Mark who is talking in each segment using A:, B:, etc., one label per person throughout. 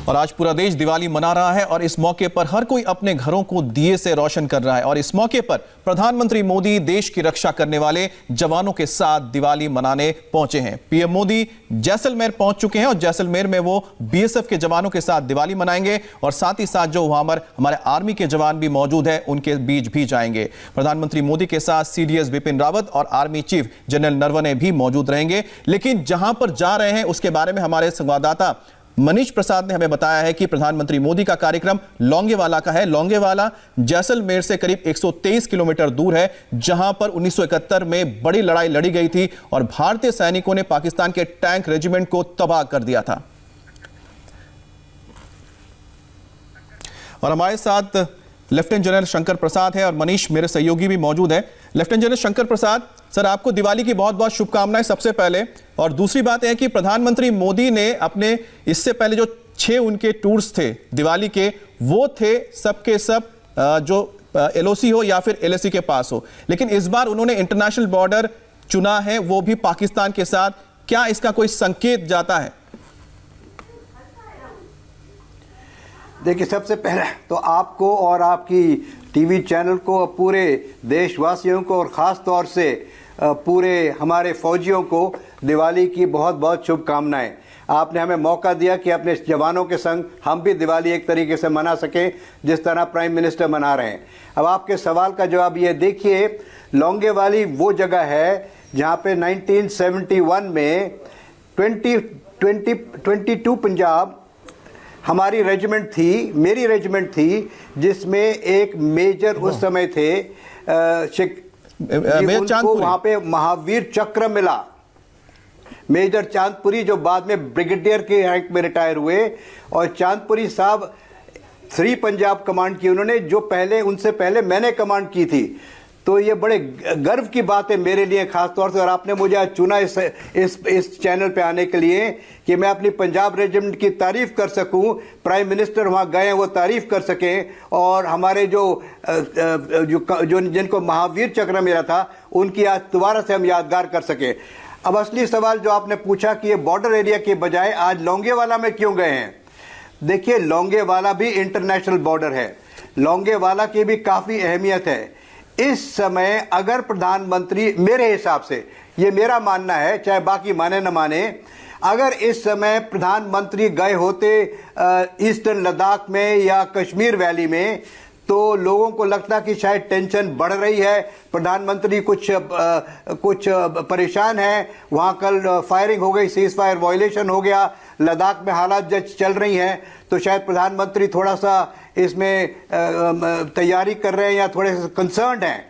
A: और आज पूरा देश दिवाली मना रहा है और इस मौके पर हर कोई अपने घरों को दिए से रोशन कर रहा है। और इस मौके पर प्रधानमंत्री मोदी देश की रक्षा करने वाले जवानों के साथ दिवाली मनाने पहुंचे हैं। पीएम मोदी जैसलमेर पहुंच चुके हैं और जैसलमेर में वो बीएसएफ के जवानों के साथ दिवाली मनाएंगे और साथ ही साथ जो वहां पर हमारे आर्मी के जवान भी मौजूद है उनके बीच भी जाएंगे। प्रधानमंत्री मोदी के साथ सीडीएस बिपिन रावत और आर्मी चीफ जनरल नरवणे भी मौजूद रहेंगे। लेकिन जहां पर जा रहे हैं उसके बारे में हमारे संवाददाता मनीष प्रसाद ने हमें बताया है कि प्रधानमंत्री मोदी का कार्यक्रम लोंगेवाला का है। लोंगेवाला जैसलमेर से करीब 123 किलोमीटर दूर है, जहां पर 1971 में बड़ी लड़ाई लड़ी गई थी और भारतीय सैनिकों ने पाकिस्तान के टैंक रेजिमेंट को तबाह कर दिया था। और हमारे साथ लेफ्टिनेंट जनरल शंकर प्रसाद है और मनीष मेरे सहयोगी भी मौजूद है। Lieutenant general Shankar Prasad sir, आपको दिवाली की बहुत बहुत शुभकामनाएं सबसे पहले। और दूसरी बात है कि प्रधानमंत्री मोदी ने अपने इससे पहले जो 6 उनके टूर्स थे दिवाली के, वो थे सबके सब जो एलओसी हो या फिर एलएसी के पास हो, लेकिन इस बार उन्होंने इंटरनेशनल बॉर्डर चुना है, वो भी पाकिस्तान के साथ। क्या इसका कोई संकेत जाता है?
B: देखिए, सबसे पहले तो आपको और आपकी टीवी चैनल को, पूरे देशवासियों को और ख़ास तौर से पूरे हमारे फौजियों को दिवाली की बहुत बहुत शुभकामनाएं। आपने हमें मौका दिया कि अपने जवानों के संग हम भी दिवाली एक तरीके से मना सकें जिस तरह प्राइम मिनिस्टर मना रहे हैं। अब आपके सवाल का जवाब ये देखिए, लोंगेवाली वो जगह है जहाँ पे 1971 में 22 पंजाब हमारी रेजिमेंट थी, मेरी रेजिमेंट थी, जिसमें एक मेजर उस समय थे उनको वहां पे महावीर चक्र मिला, मेजर चांदपुरी, जो बाद में ब्रिगेडियर के रैंक में रिटायर हुए। और चांदपुरी साहब 3 पंजाब कमांड की उन्होंने, जो पहले उनसे पहले मैंने कमांड की थी। तो ये बड़े गर्व की बात है मेरे लिए खास तौर से। और आपने मुझे आज चुना इस चैनल पे आने के लिए कि मैं अपनी पंजाब रेजिमेंट की तारीफ कर सकूं, प्राइम मिनिस्टर वहां गए वो तारीफ कर सकें, और हमारे जो जिनको महावीर चक्र मिला था उनकी आज दोबारा से हम यादगार कर सकें। अब असली सवाल जो आपने पूछा कि ये बॉर्डर एरिया के बजाय आज लोंगेवाला में क्यों गए हैं, देखिए लोंगेवाला भी इंटरनेशनल बॉर्डर है, लोंगेवाला की भी काफ़ी अहमियत है। इस समय अगर प्रधानमंत्री, मेरे हिसाब से ये मेरा मानना है, चाहे बाकी माने न माने, अगर इस समय प्रधानमंत्री गए होते ईस्टर्न लद्दाख में या कश्मीर वैली में, तो लोगों को लगता कि शायद टेंशन बढ़ रही है, प्रधानमंत्री कुछ परेशान है, वहाँ कल फायरिंग हो गई, सीज फायर वायलेशन हो गया, लद्दाख में हालात जब चल रही हैं, तो शायद प्रधानमंत्री थोड़ा सा इसमें तैयारी कर रहे हैं या थोड़े से कंसर्न्ड हैं।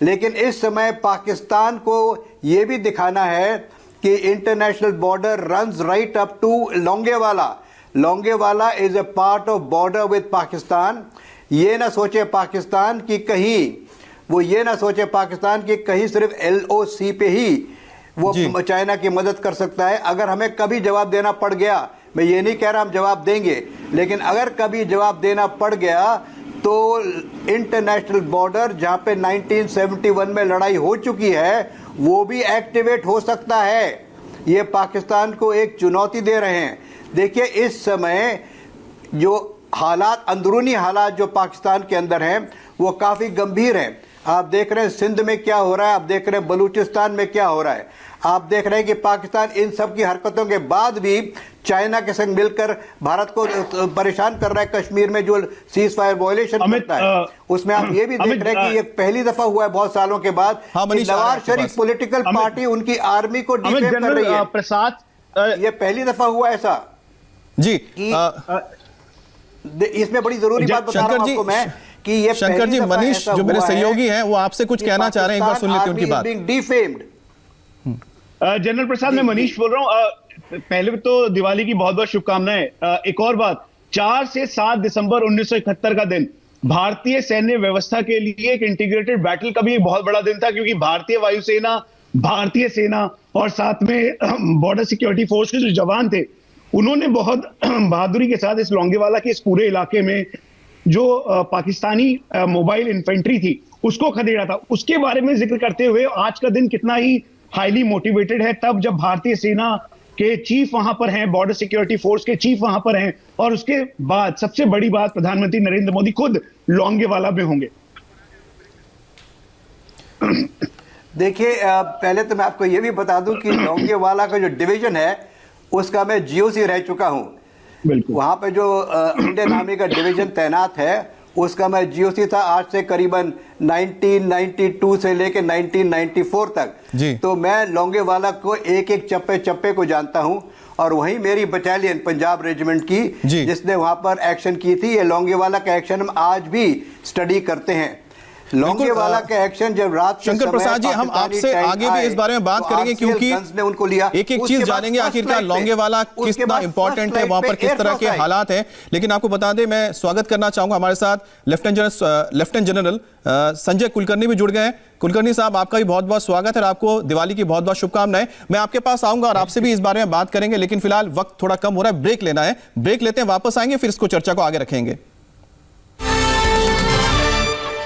B: लेकिन इस समय पाकिस्तान को ये भी दिखाना है कि international border runs right up to Longewala. Longewala is a part of border with Pakistan. ये ना सोचे पाकिस्तान की कहीं, वो ये ना सोचे पाकिस्तान की कहीं सिर्फ एलओसी पे ही वो चाइना की मदद कर सकता है। अगर हमें कभी जवाब देना पड़ गया, मैं ये नहीं कह रहा हम जवाब देंगे, लेकिन अगर कभी जवाब देना पड़ गया तो इंटरनेशनल बॉर्डर जहां पे 1971 में लड़ाई हो चुकी है वो भी एक्टिवेट हो सकता है। ये पाकिस्तान को एक चुनौती दे रहे हैं। देखिए, इस समय जो हालात, अंदरूनी हालात जो पाकिस्तान के अंदर हैं वो काफ़ी गंभीर हैं। आप देख रहे हैं सिंध में क्या हो रहा है, आप देख रहे हैं बलूचिस्तान में क्या हो रहा है, आप देख रहे हैं कि पाकिस्तान इन सब की हरकतों के बाद भी चाइना के संग मिलकर भारत को परेशान कर रहा है। कश्मीर में जो सीज फायर वायलेशन करता है उसमें आप ये भी देख रहे हैं कि ये पहली दफा हुआ है बहुत सालों के बाद नवाज शरीफ पॉलिटिकल पार्टी उनकी आर्मी को डिफेम कर रही है।
C: प्रसाद,
B: ये पहली दफा हुआ ऐसा
A: जी।
B: इसमें बड़ी जरूरी बात बता रहा हूं आपको मैं कि ये
A: शंकर जी, मनीष जो मेरे सहयोगी हैं वो आपसे कुछ कहना चाह रहे हैं, एक बार सुन लेते हैं उनकी बात।
C: जनरल प्रसाद, मैं मनीष बोल रहा हूं। पहले तो दिवाली की बहुत बहुत शुभकामनाएं। एक और बात, 4 से 7 दिसंबर 1971 का दिन भारतीय सैन्य व्यवस्था के लिए एक इंटीग्रेटेड बैटल का भी एक बहुत बड़ा दिन था, क्योंकि भारतीय वायुसेना, भारतीय सेना और साथ में बॉर्डर सिक्योरिटी फोर्स के जो जवान थे उन्होंने बहुत बहादुरी के साथ इस लोंगेवाला के इस पूरे इलाके में जो पाकिस्तानी मोबाइल इन्फेंट्री थी उसको खदेड़ा था। उसके बारे में जिक्र करते हुए आज का दिन कितना ही हाईली मोटिवेटेड है, तब जब भारतीय सेना के चीफ वहां पर हैं, बॉर्डर सिक्योरिटी फोर्स के चीफ वहां पर हैं, और उसके बाद सबसे बड़ी बात, प्रधानमंत्री नरेंद्र मोदी खुद लोंगेवाला में होंगे।
B: देखिए, पहले तो मैं आपको यह भी बता दूं कि लोंगेवाला का जो डिवीजन है उसका मैं जीओसी रह चुका हूं।
C: बिल्कुल।
B: वहां पे जो इंडियन आर्मी का डिवीजन तैनात है उसका मैं जीओसी था आज से करीबन 1992 से लेकर 1994 तक
A: जी।
B: तो मैं लोंगेवाला को एक एक चप्पे चप्पे को जानता हूं, और वहीं मेरी बटालियन पंजाब रेजिमेंट की जिसने वहां पर एक्शन की थी। ये लोंगेवाला का एक्शन हम आज भी स्टडी करते हैं। लोंगेवाला का एक्शन जब रात के
A: शंकर प्रसाद जी, हम आपसे आगे भी इस बारे में बात करेंगे, क्योंकि
B: ने उनको लिया,
A: एक एक चीज जानेंगे आखिरकार लोंगेवाला कितना इंपॉर्टेंट है, वहां पर किस तरह के हालात हैं। लेकिन आपको बता दें, मैं स्वागत करना चाहूंगा, हमारे साथ लेफ्टिनेंट जनरल संजय कुलकर्णी भी जुड़ गए हैं। कुलकर्णी साहब, आपका भी बहुत बहुत स्वागत है और आपको दिवाली की बहुत बहुत शुभकामनाएं। मैं आपके पास आऊंगा और आपसे भी इस बारे में बात करेंगे, लेकिन फिलहाल वक्त थोड़ा कम हो रहा है, ब्रेक लेना है। ब्रेक लेते हैं, वापस आएंगे, फिर इसको चर्चा को आगे रखेंगे।